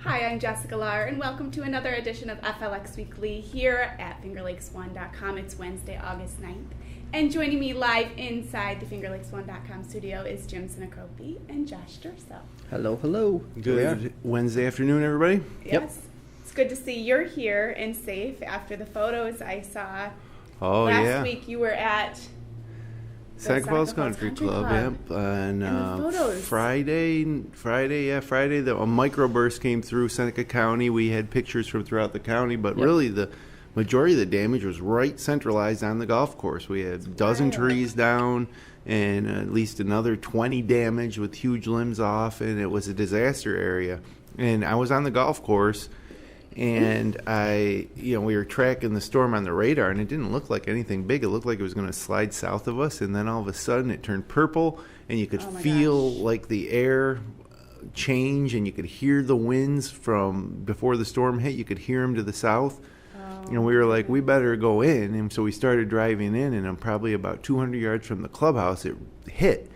Hi, I'm Jessica Lahr, and welcome to another edition of FLX Weekly here at FingerLakes1.com. It's Wednesday, August 9th, and joining me live inside the FingerLakes1.com studio is Jim Sinicropi and Josh Durso. Hello, hello. Good Wednesday afternoon, everybody. Yes. Yep. It's good to see you're here and safe after the photos I saw Last week. You were at SAC Wells Country Club. Yep. And the photos. Friday, the Microbursts came through Seneca County. We had pictures from throughout the county, but really the majority of the damage was right centralized on the golf course. We had a dozen trees down and at least another 20 damaged with huge limbs off, and it was a disaster area. And I was on the golf course, and we were tracking the storm on the radar, and it didn't look like anything big. It looked like it was going to slide south of us, and then all of a sudden it turned purple, and you could feel like the air change, and you could hear the winds from before the storm hit. You could hear them to the south. And we were like, we better go in. And so we started driving in, and I'm probably about 200 yards from the clubhouse, it hit.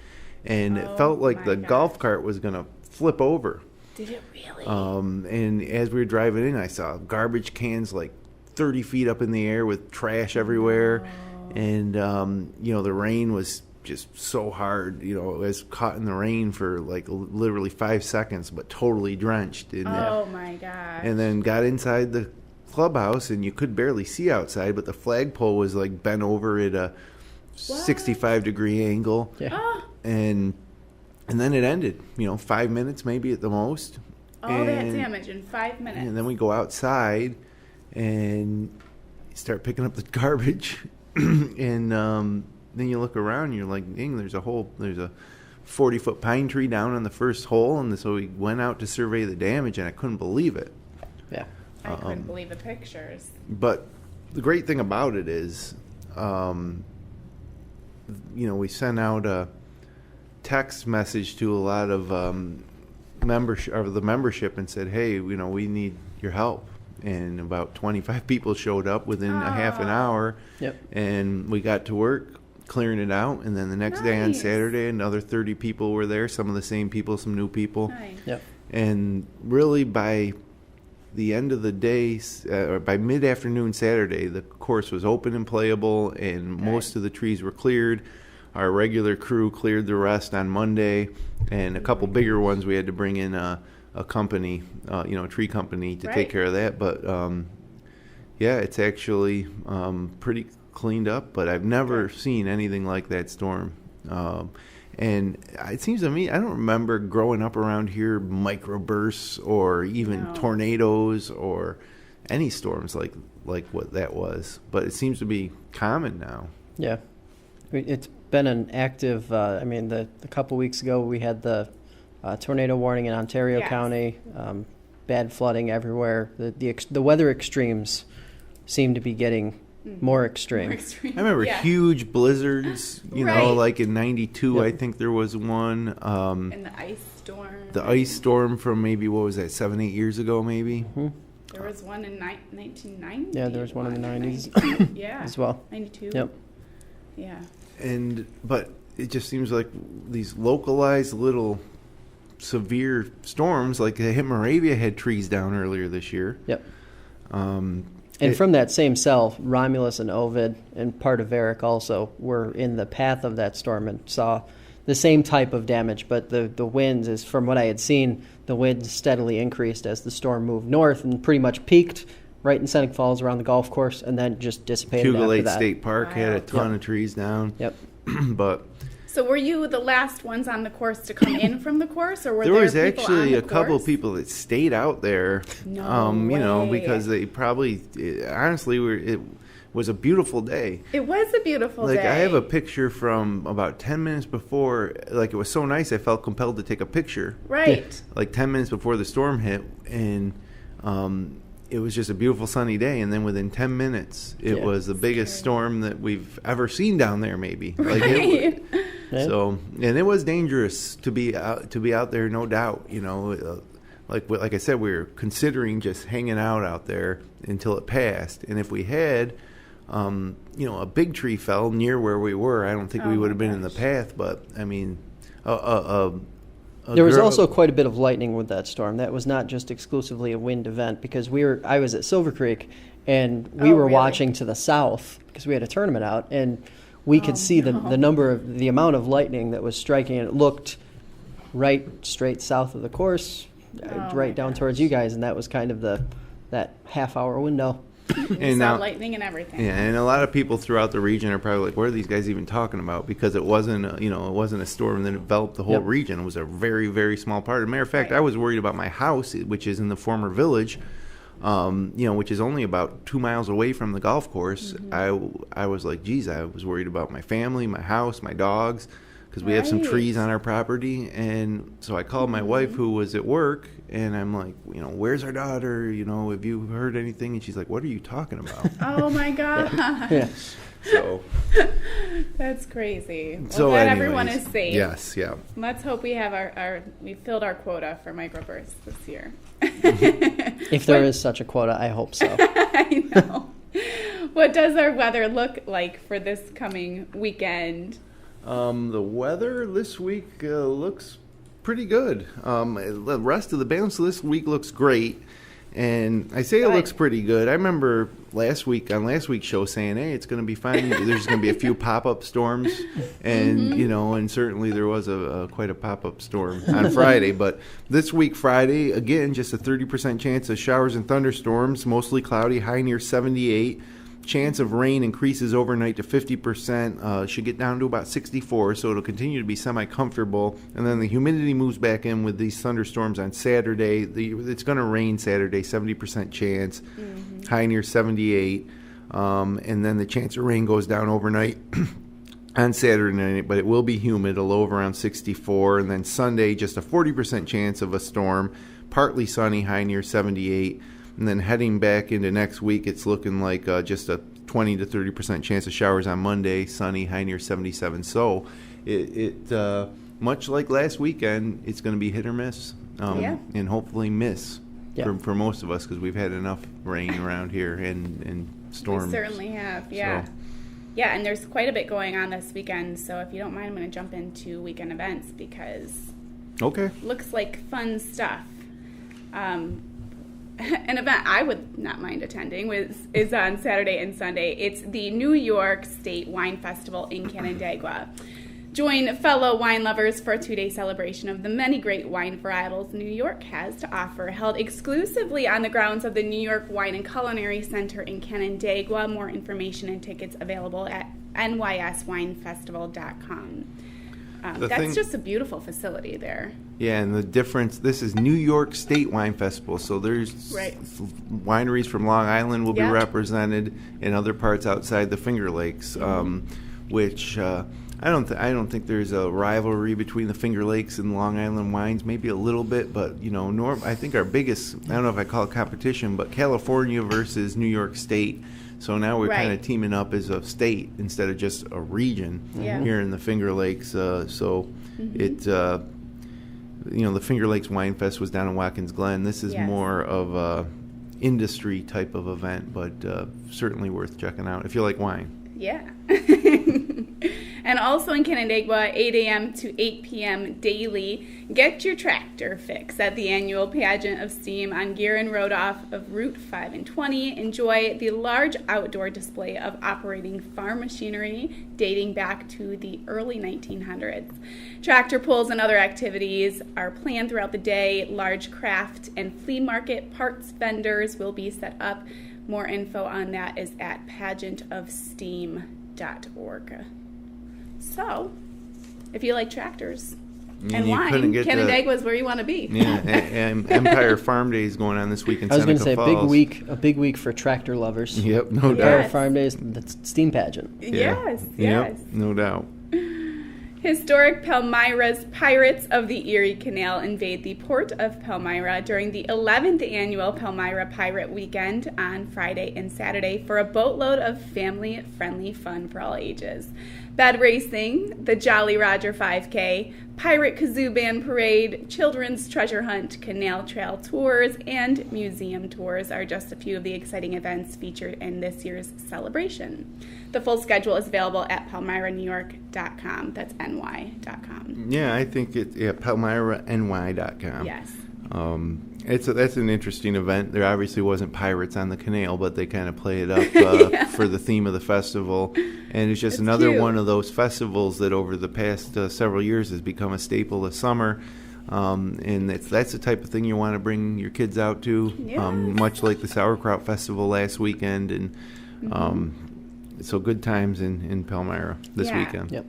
And it felt like the golf cart was going to flip over. Did it really? And as we were driving in, I saw garbage cans like 30 feet up in the air with trash everywhere. And, the rain was just so hard. It was caught in the rain for like literally 5 seconds, but totally drenched. And, my gosh. And then got inside the clubhouse, and you could barely see outside, but the flagpole was like bent over at a 65-degree angle. Yeah. And then it ended, 5 minutes maybe at the most. All that damage in 5 minutes. And then we go outside and start picking up the garbage. And then you look around and you're like, dang, there's a 40-foot pine tree down on the first hole. And so we went out to survey the damage, and I couldn't believe it. Yeah. I couldn't believe the pictures. But the great thing about it is, we sent out a text message to a lot of the membership and said, hey, we need your help. And about 25 people showed up within a half an hour. Yep. And we got to work clearing it out. And then the next day on Saturday, another 30 people were there, some of the same people, some new people. Nice. Yep. And really by the end of the day, or by mid-afternoon Saturday, the course was open and playable, and most of the trees were cleared. Our regular crew cleared the rest on Monday, and a couple bigger ones we had to bring in a company, a tree company to take care of that. But it's actually pretty cleaned up. But I've never seen anything like that storm. And it seems to me, I don't remember growing up around here microbursts or even tornadoes or any storms like what that was. But it seems to be common now. Yeah. It's been an active, the couple weeks ago we had the tornado warning in Ontario County, bad flooding everywhere. The weather extremes seem to be getting more extreme. I remember huge blizzards, like in 92, I think there was one. And the ice storm. The ice storm from maybe, 7-8 years ago, maybe? Mm-hmm. There was one in 1990. Yeah, there was one in the 90s. As well. 92. Yep. Yeah. But it just seems like these localized little severe storms, like the Moravia had trees down earlier this year. Yep. And from that same cell, Romulus and Ovid and part of Eric also were in the path of that storm and saw the same type of damage. But the winds, is from what I had seen, the winds steadily increased as the storm moved north and pretty much peaked right in Seneca Falls around the golf course and then just dissipated after Lake that. State Park had a ton of trees down. Yep. But so were you the last ones on the course to come in from the course, or were there was people actually on the a couple course? of people that stayed out there? Because they probably honestly it was a beautiful day. It was a beautiful day. Like I have a picture from about 10 minutes before. Like it was so nice, I felt compelled to take a picture. Right. Like 10 minutes before the storm hit, and it was just a beautiful sunny day, and then within 10 minutes, it was the biggest storm that we've ever seen down there, maybe. Like so, and it was dangerous to be out there, no doubt. Like I said, we were considering just hanging out there until it passed, and if we had, a big tree fell near where we were, I don't think we would have been in the path. But I mean, a There was also quite a bit of lightning with that storm. That was not just exclusively a wind event, because I was at Silver Creek, and we were watching to the south because we had a tournament out, and we could see the amount of lightning that was striking, and it looked right straight south of the course, right down towards you guys, and that was kind of that half-hour window. And saw lightning and everything. Yeah, and a lot of people throughout the region are probably like, "What are these guys even talking about?" Because it wasn't, a storm that enveloped the whole region. It was a very, very small part. As a matter of fact, I was worried about my house, which is in the former village, which is only about 2 miles away from the golf course. Mm-hmm. I was like, geez, I was worried about my family, my house, my dogs, because we have some trees on our property. And so I called my wife, who was at work, and I'm like, where's our daughter? Have you heard anything? And she's like, what are you talking about? Oh, my God. Yeah. So that's crazy. Well, so glad anyways, everyone is safe. Yes, yeah. Let's hope we have we filled our quota for microbursts this year. If there is such a quota, I hope so. I know. What does our weather look like for this coming weekend? The weather this week looks pretty good. The rest of the balance of this week looks great. And I say it looks pretty good. I remember last week's show saying, hey, it's going to be fine. There's going to be a few pop-up storms. And, and certainly there was quite a pop-up storm on Friday. But this week, Friday, again, just a 30% chance of showers and thunderstorms, mostly cloudy, high near 78. Chance of rain increases overnight to 50%. Should get down to about 64, so it'll continue to be semi-comfortable. And then the humidity moves back in with these thunderstorms on Saturday. It's going to rain Saturday, 70% chance, high near 78. And then the chance of rain goes down overnight on Saturday night, but it will be humid, a low of around 64. And then Sunday, just a 40% chance of a storm, partly sunny, high near 78. And then heading back into next week, it's looking like just a 20 to 30% chance of showers on Monday, sunny, high near 77. So it much like last weekend, it's going to be hit or miss, and hopefully miss for most of us, because we've had enough rain around here and storms. We certainly have, yeah. So. Yeah, and there's quite a bit going on this weekend, so if you don't mind, I'm going to jump into weekend events, because looks like fun stuff. An event I would not mind attending is on Saturday and Sunday. It's the New York State Wine Festival in Canandaigua. Join fellow wine lovers for a 2-day celebration of the many great wine varietals New York has to offer, held exclusively on the grounds of the New York Wine and Culinary Center in Canandaigua. More information and tickets available at nyswinefestival.com. That's just a beautiful facility there. Yeah, and the difference, this is New York State Wine Festival, so there's wineries from Long Island will be represented, and other parts outside the Finger Lakes, which I don't think there's a rivalry between the Finger Lakes and Long Island wines, maybe a little bit, but I think our biggest, I don't know if I call it competition, but California versus New York State. So now we're kind of teaming up as a state instead of just a region here in the Finger Lakes. The Finger Lakes Wine Fest was down in Watkins Glen. This is more of a industry type of event, but certainly worth checking out if you like wine. Yeah. And also in Canandaigua, 8 a.m. to 8 p.m. daily, get your tractor fix at the annual Pageant of Steam on Guerin Road off of Route 5 and 20. Enjoy the large outdoor display of operating farm machinery dating back to the early 1900s. Tractor pulls and other activities are planned throughout the day. Large craft and flea market parts vendors will be set up. More info on that is at pageantofsteam.org. So, if you like tractors and wine, Canandaigua is where you want to be. Yeah, and Empire Farm Day is going on this week in Seneca Falls. I was going to say, a big week for tractor lovers. Yep, no doubt. Empire Farm Day is the steam pageant. Yes. Yep, no doubt. Historic Palmyra's Pirates of the Erie Canal invade the port of Palmyra during the 11th annual Palmyra Pirate Weekend on Friday and Saturday for a boatload of family-friendly fun for all ages. bed racing, the Jolly Roger 5K, Pirate Kazoo Band Parade, Children's Treasure Hunt, Canal Trail Tours, and Museum Tours are just a few of the exciting events featured in this year's celebration. The full schedule is available at palmyranewyork.com. That's ny.com. Yeah, I think it's palmyrany.com. Yes. That's an interesting event. There obviously wasn't pirates on the canal, but they kind of play it up for the theme of the festival. And it's just another cute. one of those festivals that over the past several years has become a staple of summer. And that's the type of thing you want to bring your kids out to, much like the Sauerkraut Festival last weekend. And so good times in Palmyra this weekend. Yep.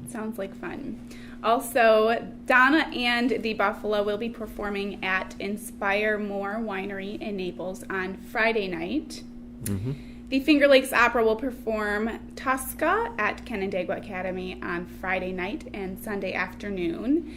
Sounds like fun. Also, Donna and the Buffalo will be performing at Inspire More Winery in Naples on Friday night. Mm-hmm. The Finger Lakes Opera will perform Tosca at Canandaigua Academy on Friday night and Sunday afternoon.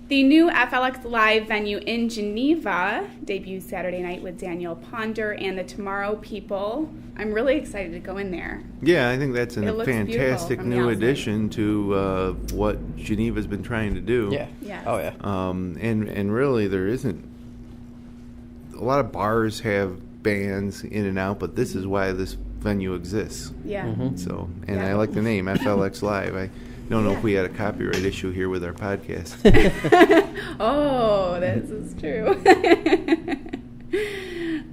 The new FLX Live venue in Geneva debuts Saturday night with Daniel Ponder and the Tomorrow People. I'm really excited to go in there. Yeah, I think that's a looks fantastic beautiful from the new outside. addition to what Geneva's been trying to do. Yeah. Yes. Oh, yeah. And really, there isn't a lot of bars have bands in and out, but this is why this venue exists. Yeah. Mm-hmm. So, and Yeah. I like the name FLX Live. I don't know if we had a copyright issue here with our podcast. Oh, this is true.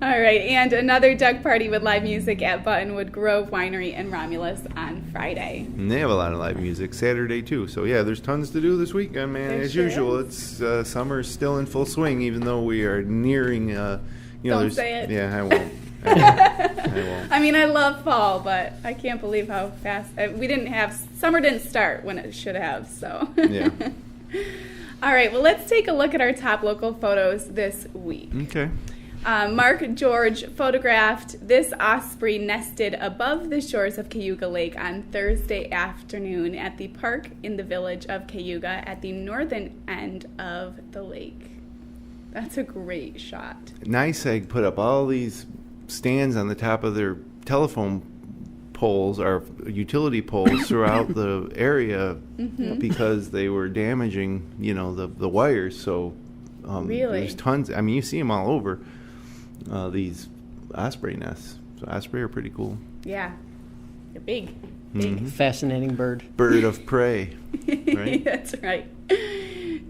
All right, and another Doug party with live music at Buttonwood Grove Winery in Romulus on Friday. And they have a lot of live music Saturday too. So yeah, there's tons to do this weekend, man. There As sure usual, is. it's summer's still in full swing, even though we are nearing. Don't there's, say it. Yeah, I won't. I won't. I mean, I love fall, but I can't believe how fast summer didn't start when it should have. So Yeah. All right, well, let's take a look at our top local photos this week. Okay. Mark George photographed this osprey nested above the shores of Cayuga Lake on Thursday afternoon at the park in the village of Cayuga at the northern end of the lake. That's a great shot. NYSEG put up all these stands on the top of their telephone poles or utility poles throughout the area because they were damaging, the wires. So Really? there's tons. I mean, you see them all over these osprey nests. So osprey are pretty cool. Yeah, they're big. Fascinating bird. Bird of prey, right? That's right.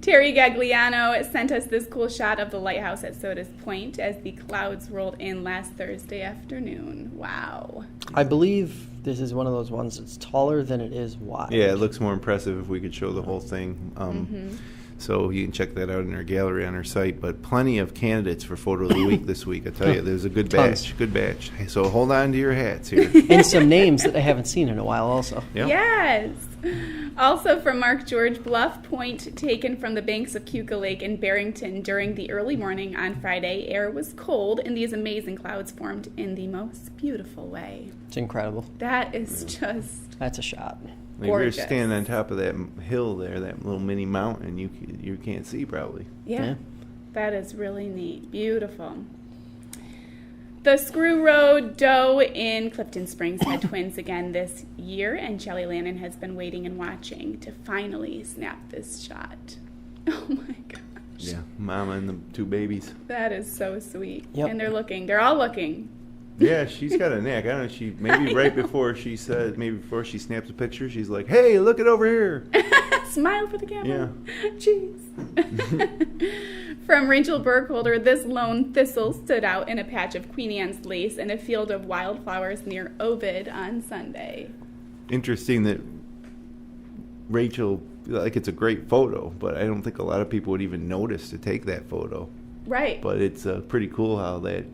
Terry Gagliano sent us this cool shot of the lighthouse at Soda's Point as the clouds rolled in last Thursday afternoon. Wow. I believe this is one of those ones that's taller than it is wide. Yeah, it looks more impressive if we could show the whole thing. So you can check that out in our gallery on our site. But plenty of candidates for photo of the week this week. I tell you, there's a good Tons. batch. Good batch. So hold on to your hats here. And some names that I haven't seen in a while also. Yep. Yes. Also from Mark George, Bluff Point taken from the banks of Cayuga Lake in Barrington during the early morning on Friday. Air was cold and these amazing clouds formed in the most beautiful way. It's incredible. That is just That's a shot. If you're gorgeous. standing on top of that hill there, that little mini mountain, you can't see probably. Yeah, that is really neat. Beautiful. The Screw Road Doe in Clifton Springs had twins again this year, and Shelly Lannon has been waiting and watching to finally snap this shot. Oh my gosh. Yeah, mama and the two babies. That is so sweet. Yep. And they're all looking. Yeah, she's got a knack. I don't know. She maybe right before she snaps a picture, she's like, "Hey, look it over here." Smile for the camera. Yeah. Jeez. From Rachel Burkholder, this lone thistle stood out in a patch of Queen Anne's lace in a field of wildflowers near Ovid on Sunday. Interesting that Rachel, it's a great photo, but I don't think a lot of people would even notice to take that photo. Right. But it's pretty cool how that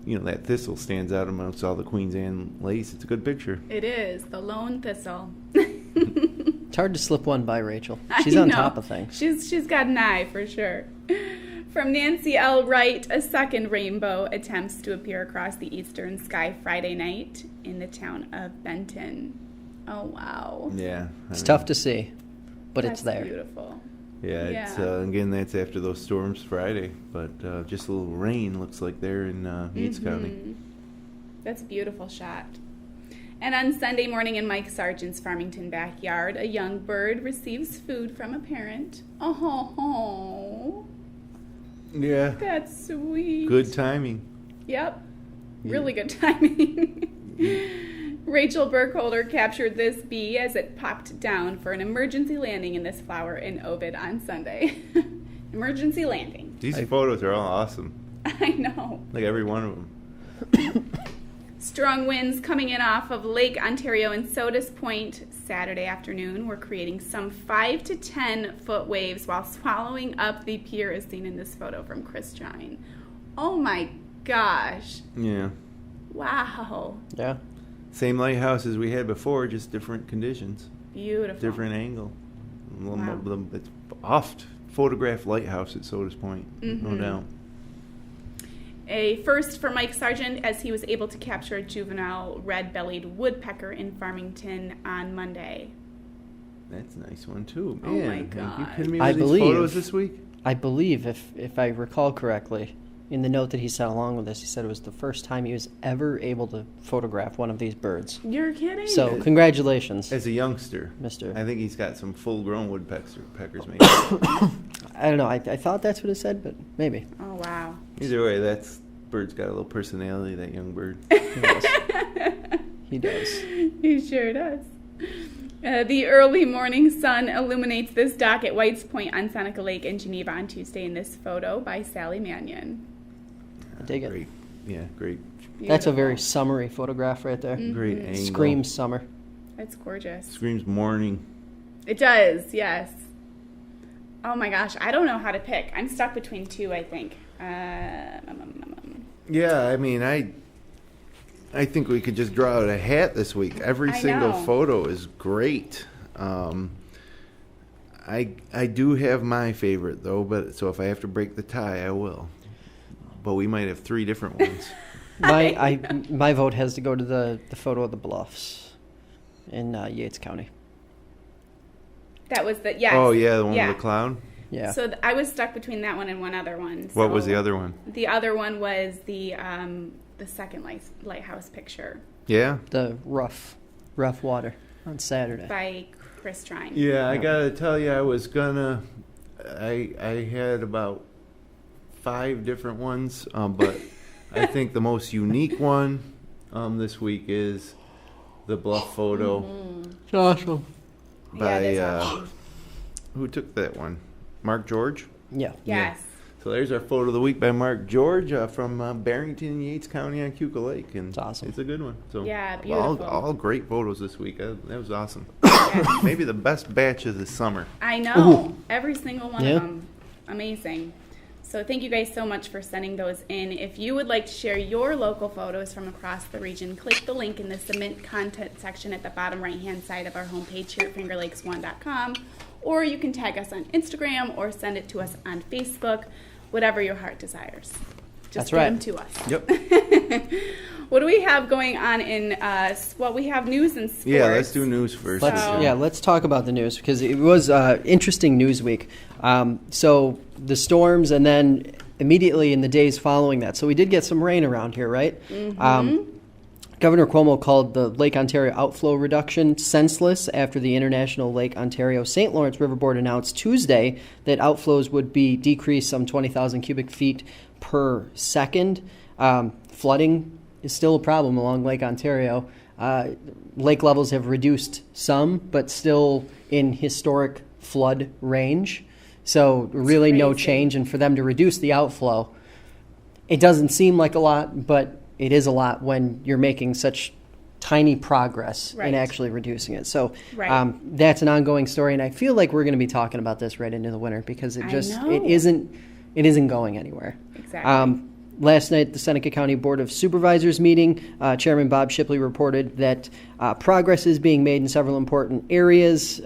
that thistle stands out amongst all the Queen Anne lace. It's a good picture. It is. The lone thistle. It's hard to slip one by Rachel. I She's on know. top of things. She's got an eye for sure. From Nancy L. Wright, a second rainbow attempts to appear across the eastern sky Friday night in the town of Benton. Oh, wow. Yeah. It's tough to see, but That's it's there. beautiful. Yeah, it's Yeah. again, that's after those storms Friday, but just a little rain looks like there in Yates County. That's a beautiful shot. And on Sunday morning in Mike Sargent's Farmington backyard, a young bird receives food from a parent. Oh, Yeah. that's sweet. Good timing. Yep. Really good timing. Rachel Burkholder captured this bee as it popped down for an emergency landing in this flower in Ovid on Sunday. Emergency landing. These photos are all awesome. I know. Like every one of them. Strong winds coming in off of Lake Ontario and Sodus Point Saturday afternoon were creating some 5 to 10 foot waves while swallowing up the pier as seen in this photo from Chris Jine. Oh my gosh. Yeah. Wow. Yeah. Same lighthouse as we had before, just different conditions. Beautiful. Different angle. Wow. It's oft photographed lighthouse at Sodus Point, no doubt. A first for Mike Sargent as he was able to capture a juvenile red-bellied woodpecker in Farmington on Monday. That's a nice one too. Oh Man, my are God. you kidding me I with these believe- photos this week? I believe, if I recall correctly, in the note that he sent along with this, he said it was the first time he was ever able to photograph one of these birds. You're kidding? So, congratulations, As a youngster, Mister. I think he's got some full-grown woodpeckers maybe. I don't know. I thought that's what it said, but maybe. Oh, wow. Either way, bird's got a little personality, that young bird. He does. He sure does. The early morning sun illuminates this dock at White's Point on Seneca Lake in Geneva on Tuesday in this photo by Sally Mannion. I dig it. Great. Yeah, great. That's a Beautiful. very summery photograph right there. Great angle. Screams summer. It's gorgeous. Screams morning. It does, yes. Oh my gosh, I don't know how to pick. I'm stuck between two, I think. Yeah, I mean, I think we could just draw out a hat this week. Every I single know. photo is great. I do have my favorite though, but so if I have to break the tie, I will. But we might have 3 different ones. My vote has to go to the photo of the bluffs in Yates County. That was the, yes. Oh yeah, the one Yeah. with the clown. Yeah. So I was stuck between that one and one other one. What was So the other one? The other one was the second lighthouse picture The rough water on Saturday. by Chris Trine. Yeah, I gotta tell you, I had about 5 different ones, but I think the most unique one this week is the bluff photo It's awesome. by Yeah, that's awesome. who took that one? Mark George. Yeah. Yes. So there's our photo of the week by Mark George from Barrington and Yates County on Cuca Lake, and It's awesome. It's a good one. So Yeah, beautiful. all great photos this week. That was awesome. Yes. Maybe the best batch of the summer. I know. Every single one Yeah. of them. Amazing. So thank you guys so much for sending those in. If you would like to share your local photos from across the region, click the link in the Submit Content section at the bottom right-hand side of our homepage here at FingerLakes1.com, or you can tag us on Instagram or send it to us on Facebook, whatever your heart desires. Just That's get right. them to us. Yep. What do we have going on in, well, we have news and sports. Yeah, let's do news first. Let's talk about the news because it was interesting news week. So the storms and then immediately in the days following that. So we did get some rain around here, right? Governor Cuomo called the Lake Ontario outflow reduction senseless after the International Lake Ontario St. Lawrence River Board announced Tuesday that outflows would be decreased some 20,000 cubic feet per second. Flooding is still a problem along Lake Ontario. Lake levels have reduced some, but still in historic flood range. So really no crazy. change. And for them to reduce the outflow, it doesn't seem like a lot, but it is a lot when you're making such tiny progress Right. in actually reducing it. So Right. that's an ongoing story, and I feel like we're going to be talking about this right into the winter because it I just know. it isn't going anywhere. Exactly. Last night, the Seneca County Board of Supervisors meeting, Chairman Bob Shipley reported that progress is being made in several important areas,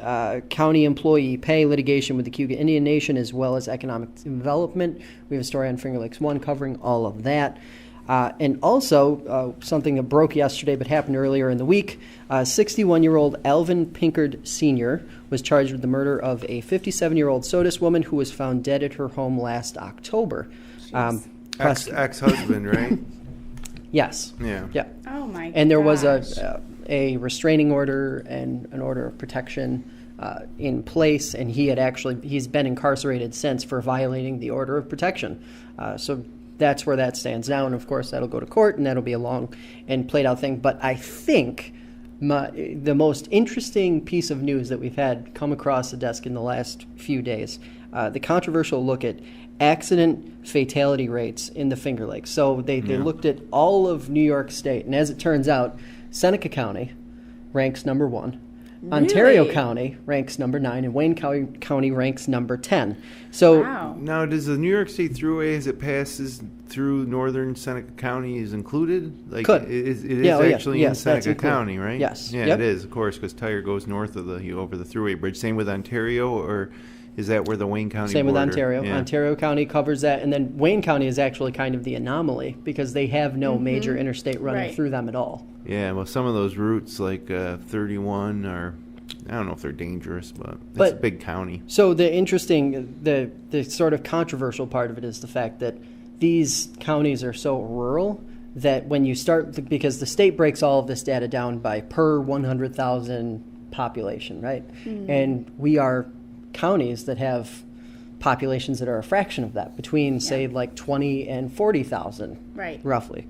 county employee pay, litigation with the Cayuga Indian Nation, as well as economic development. We have a story on Finger Lakes One covering all of that. And also, something that broke yesterday but happened earlier in the week, 61-year-old Alvin Pinkard Sr. was charged with the murder of a 57-year-old Sodus woman who was found dead at her home last October. Ex-husband, right? Yes. Yeah. Yeah. Oh my And there was gosh. a restraining order and an order of protection in place, and he's been incarcerated since for violating the order of protection. So that's where that stands now, and of course that'll go to court, and that'll be a long and played out thing. But I think the most interesting piece of news that we've had come across the desk in the last few days, the controversial look at accident fatality rates in the Finger Lakes. So they looked at all of New York State, and as it turns out, Seneca County ranks number 1. Really? Ontario County ranks number 9, and Wayne County ranks number 10. So now, does the New York State Thruway, as it passes through northern Seneca County, is included? Like, Could. It is actually yes, in Seneca County, right? Yes. Yeah, Yep. it is, of course, because Tyre goes north of over the Thruway Bridge. Same with Ontario, or is that where the Wayne County Same border? with Ontario. Yeah. Ontario County covers that, and then Wayne County is actually kind of the anomaly because they have no major interstate running through them at all. Yeah, well, some of those routes, like 31, are, I don't know if they're dangerous, but it's a big county. So the sort of controversial part of it is the fact that these counties are so rural that when you start, because the state breaks all of this data down by per 100,000 population, right? And we are counties that have populations that are a fraction of that, between say like 20 and 40,000, roughly.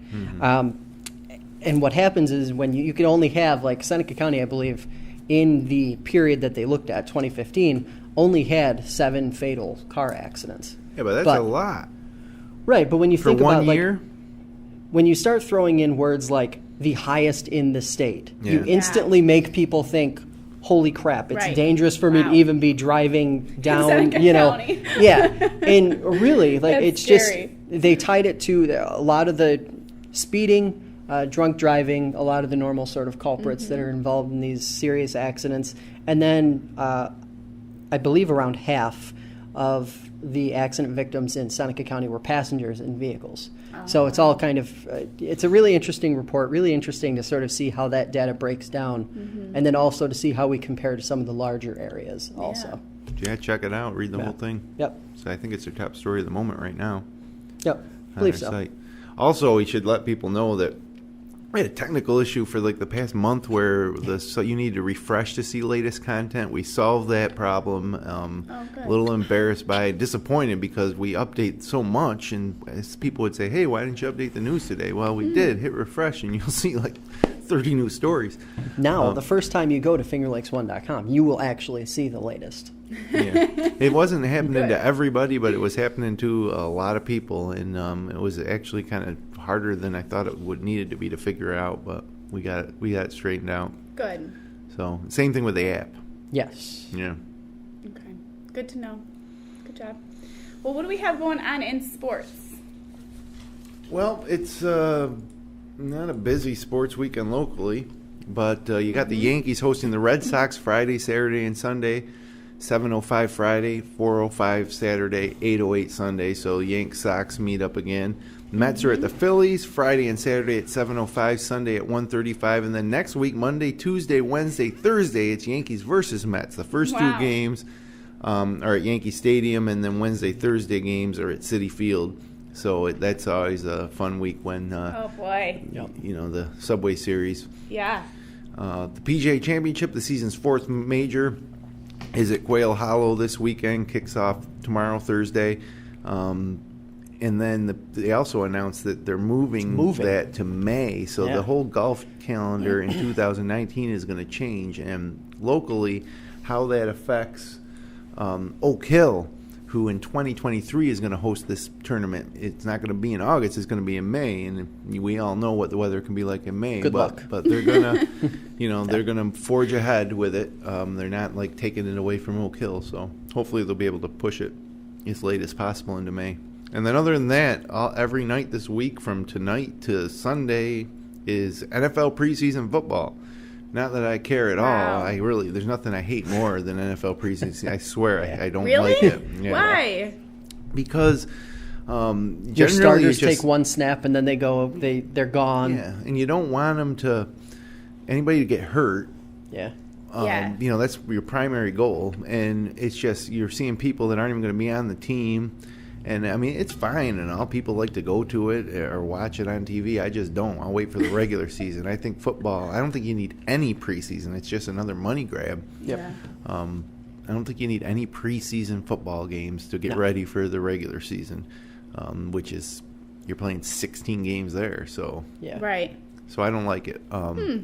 And what happens is when you can only have, like Seneca County, I believe, in the period that they looked at, 2015, only had 7 fatal car accidents. Yeah, but that's a lot. Right, but when you think about, for 1 year, when you start throwing in words like the highest in the state, you instantly make people think, holy crap, it's dangerous for me to even be driving down, County. And really, like, That's it's scary. just, they tied it to a lot of the speeding, drunk driving, a lot of the normal sort of culprits that are involved in these serious accidents. And then I believe around half of the accident victims in Seneca County were passengers in vehicles. So it's all kind of, it's a really interesting report, really interesting to sort of see how that data breaks down, and then also to see how we compare to some of the larger areas also. Yeah, check it out. Read the whole thing. Yep. So I think it's their top story of the moment right now. Yep, I believe so. Site. Also, we should let people know that we had a technical issue for like the past month where so you need to refresh to see latest content. We solved that problem. A little embarrassed by it, disappointed because we update so much, and as people would say, hey, why didn't you update the news today? Well, we did. Hit refresh and you'll see like 30 new stories. Now, the first time you go to fingerlakes1.com, you will actually see the latest. Yeah, it wasn't happening to everybody, but it was happening to a lot of people, and it was actually kind of harder than I thought it would needed to be to figure out, but we got it straightened out. Good. So same thing with the app. Yes. Yeah. Okay. Good to know. Good job. Well, what do we have going on in sports? Well, it's not a busy sports weekend locally, but you got the Yankees hosting the Red Sox Friday, Saturday, and Sunday. 7:05 Friday, 4:05 Saturday, 8:08 Sunday. So Yanks Sox meet up again. The Mets are at the Phillies Friday and Saturday at 7:05, Sunday at 1:35, and then next week, Monday, Tuesday, Wednesday, Thursday, it's Yankees versus Mets. The first two games are at Yankee Stadium, and then Wednesday, Thursday games are at Citi Field. So that's always a fun week when the Subway Series. Yeah. The PGA Championship, the season's fourth major, is at Quail Hollow this weekend. Kicks off tomorrow, Thursday. And then they also announced that they're moving that to May. So the whole golf calendar in 2019 is going to change. And locally, how that affects Oak Hill, who in 2023 is going to host this tournament. It's not going to be in August. It's going to be in May. And we all know what the weather can be like in May. Good luck. But they're going to, they're going to forge ahead with it. They're not like taking it away from Oak Hill. So hopefully they'll be able to push it as late as possible into May. And then other than that, every night this week from tonight to Sunday is NFL preseason football. Not that I care at all. There's nothing I hate more than NFL preseason. I swear I don't like it. Yeah. Why? Because your starters take one snap and then they're gone. Yeah, and you don't want anybody to get hurt. Yeah. That's your primary goal. And it's just you're seeing people that aren't even going to be on the team. And, I mean, it's fine, and all people like to go to it or watch it on TV. I just don't. I'll wait for the regular season. I think football, I don't think you need any preseason. It's just another money grab. Yep. Yeah. I don't think you need any preseason football games to get ready for the regular season, which is you're playing 16 games there. So Yeah. Right. So I don't like it.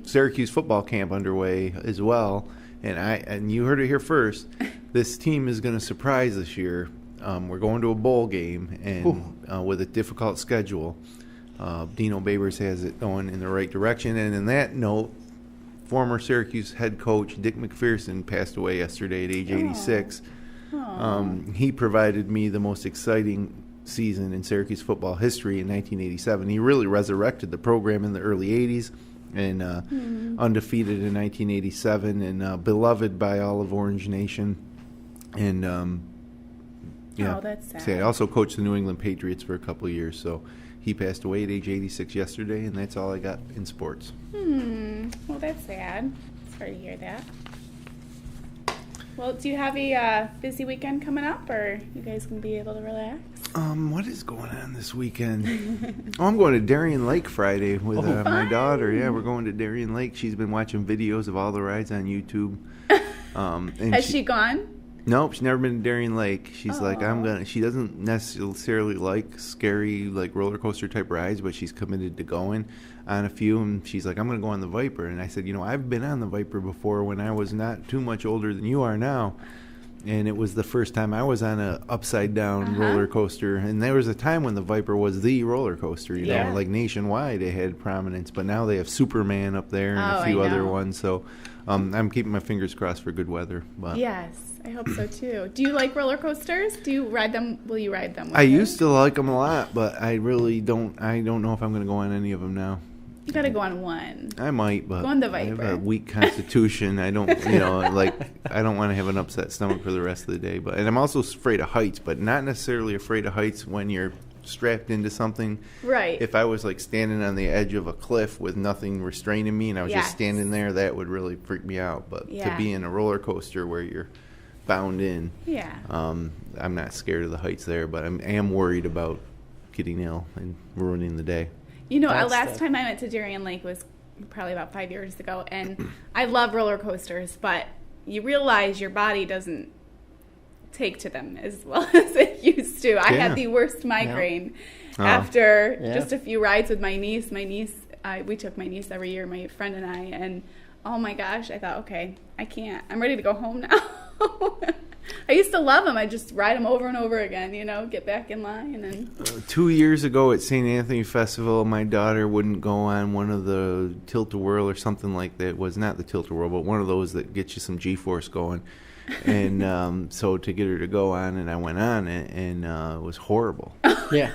Syracuse football camp underway as well, and you heard it here first. This team is going to surprise this year. We're going to a bowl game and with a difficult schedule. Dino Babers has it going in the right direction. And in that note, former Syracuse head coach Dick McPherson passed away yesterday at age 86. He provided me the most exciting season in Syracuse football history in 1987. He really resurrected the program in the early 80s and undefeated in 1987 and beloved by all of Orange Nation. And that's sad. I also coached the New England Patriots for a couple of years, so he passed away at age 86 yesterday, and that's all I got in sports. Well, that's sad. Sorry to hear that. Well, do you have a busy weekend coming up, or you guys going to be able to relax? What is going on this weekend? I'm going to Darien Lake Friday with my daughter. Yeah, we're going to Darien Lake. She's been watching videos of all the rides on YouTube. And Has she gone? Nope, she's never been to Darien Lake. She's like, she doesn't necessarily like scary, like roller coaster type rides, but she's committed to going on a few. And she's like, I'm going to go on the Viper. And I said, I've been on the Viper before when I was not too much older than you are now. And it was the first time I was on a upside down roller coaster. And there was a time when the Viper was the roller coaster, you know, like nationwide it had prominence. But now they have Superman up there and a few other ones. So I'm keeping my fingers crossed for good weather. But Yes, I hope so too. Do you like roller coasters? Do you ride them? Will you ride them? I used to like them a lot, but I really don't. I don't know if I'm going to go on any of them now. You got to go on one. I might, but Go on the I Viper. have a weak constitution. I don't, I don't want to have an upset stomach for the rest of the day. And I'm also afraid of heights, but not necessarily afraid of heights when you're strapped into something. Right. If I was like standing on the edge of a cliff with nothing restraining me and I was just standing there, that would really freak me out. But to be in a roller coaster where you're bound in, I'm not scared of the heights there, but I am worried about getting ill and ruining the day. Last time I went to Darien Lake was probably about 5 years ago, and I love roller coasters, but you realize your body doesn't take to them as well as it used to. I had the worst migraine after just a few rides with my niece. We took my niece every year, my friend and I, and oh my gosh, I thought, okay, I can't. I'm ready to go home now. I used to love them. I just ride them over and over again, get back in line. And 2 years ago at St. Anthony Festival, my daughter wouldn't go on one of the tilt-a-whirl or something like that. It was not the tilt-a-whirl, but one of those that gets you some G-force going. And so to get her to go on, and I went on it, and it was horrible. Yeah.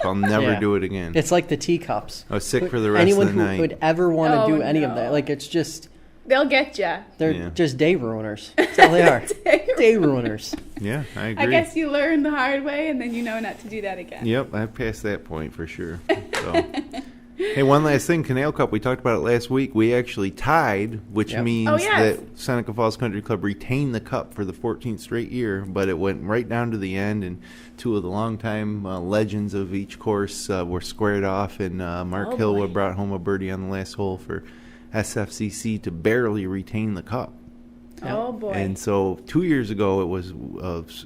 I'll never do it again. It's like the teacups. I was sick for the rest of the night. Anyone who would ever want to do any of that, it's just... They'll get you. They're just day ruiners. That's all they are. Day ruiners. Yeah, I agree. I guess you learn the hard way, and then you know not to do that again. Yep, I've passed that point for sure. So. Hey, one last thing, Canal Cup, we talked about it last week. We actually tied, which means that Seneca Falls Country Club retained the cup for the 14th straight year, but it went right down to the end, and two of the longtime legends of each course were squared off, and Mark Hillwood brought home a birdie on the last hole for SFCC to barely retain the cup. Oh, boy. And so 2 years ago, it was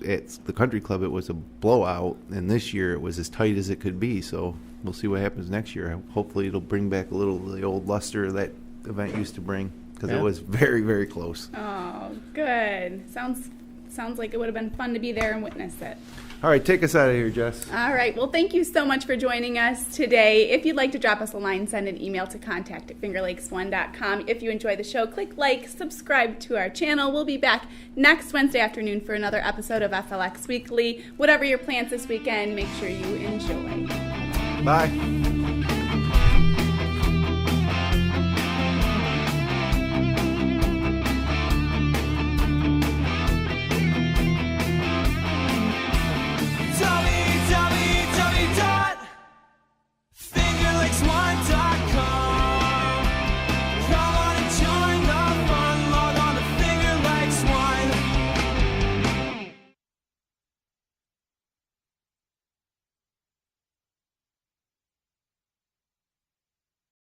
at the country club, it was a blowout, and this year it was as tight as it could be. So we'll see what happens next year. Hopefully it'll bring back a little of the old luster that event used to bring, because it was very, very close. Oh, good. Sounds like it would have been fun to be there and witness it. All right, take us out of here, Jess. All right. Well, thank you so much for joining us today. If you'd like to drop us a line, send an email to contact@fingerlakes1.com. If you enjoy the show, click like, subscribe to our channel. We'll be back next Wednesday afternoon for another episode of FLX Weekly. Whatever your plans this weekend, make sure you enjoy. Bye.